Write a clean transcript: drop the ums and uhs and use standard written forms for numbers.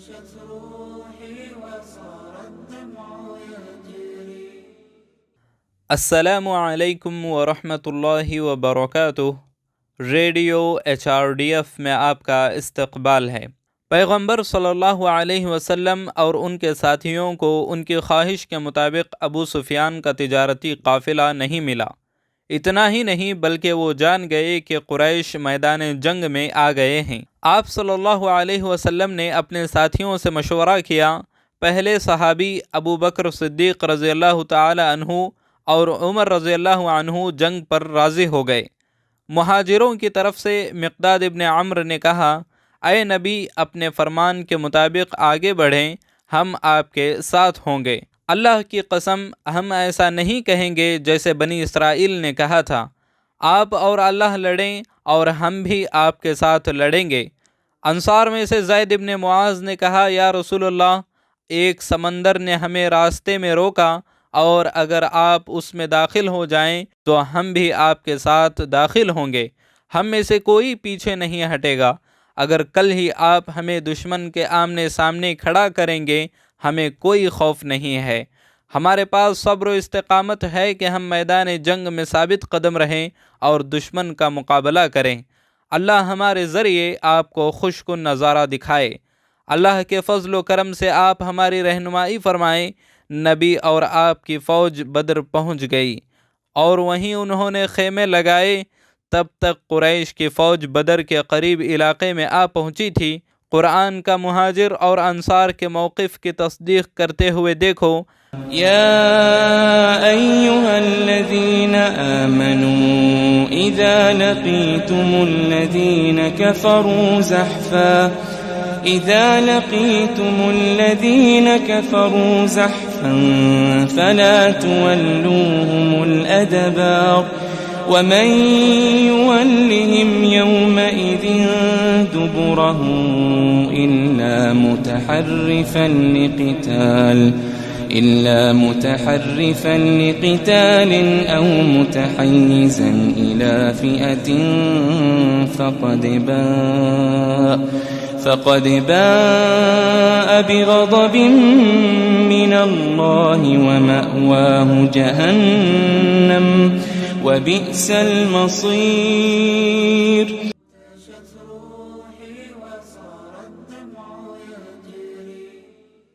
نشت روحي وصار الدمع يجري. السلام علیکم ورحمۃ اللہ وبرکاتہ۔ ریڈیو HRDF میں آپ کا استقبال ہے۔ پیغمبر صلی اللہ علیہ وسلم اور ان کے ساتھیوں کو ان کی خواہش کے مطابق ابو سفیان کا تجارتی قافلہ نہیں ملا۔ اتنا ہی نہیں بلکہ وہ جان گئے کہ قریش میدان جنگ میں آ گئے ہیں۔ آپ صلی اللہ علیہ وسلم نے اپنے ساتھیوں سے مشورہ کیا۔ پہلے صحابی ابو بکر صدیق رضی اللہ تعالی عنہ اور عمر رضی اللہ عنہ جنگ پر راضی ہو گئے۔ مہاجروں کی طرف سے مقداد ابن عمرو نے کہا، اے نبی، اپنے فرمان کے مطابق آگے بڑھیں، ہم آپ کے ساتھ ہوں گے۔ اللہ کی قسم، ہم ایسا نہیں کہیں گے جیسے بنی اسرائیل نے کہا تھا۔ آپ اور اللہ لڑیں اور ہم بھی آپ کے ساتھ لڑیں گے۔ انصار میں سے زید ابن معاذ نے کہا، یا رسول اللہ، ایک سمندر نے ہمیں راستے میں روکا، اور اگر آپ اس میں داخل ہو جائیں تو ہم بھی آپ کے ساتھ داخل ہوں گے، ہم میں سے کوئی پیچھے نہیں ہٹے گا۔ اگر کل ہی آپ ہمیں دشمن کے آمنے سامنے کھڑا کریں گے، ہمیں کوئی خوف نہیں ہے۔ ہمارے پاس صبر و استقامت ہے کہ ہم میدان جنگ میں ثابت قدم رہیں اور دشمن کا مقابلہ کریں۔ اللہ ہمارے ذریعے آپ کو خوش کن نظارہ دکھائے۔ اللہ کے فضل و کرم سے آپ ہماری رہنمائی فرمائیں۔ نبی اور آپ کی فوج بدر پہنچ گئی اور وہیں انہوں نے خیمے لگائے۔ تب تک قریش کی فوج بدر کے قریب علاقے میں آ پہنچی تھی۔ قرآن کا مہاجر اور انصار کے موقف کی تصدیق کرتے ہوئے دیکھو، يا أيها الذين آمنوا إذا لقيتم الذين كفروا زحفا فلا تولوهم الأدبار ومن يولهم يومئذ دبره إلا متحرفا لقتال أو متحيزا إلى فئة فقد باء بغضب من الله ومأواه جهنم وبئس المصير.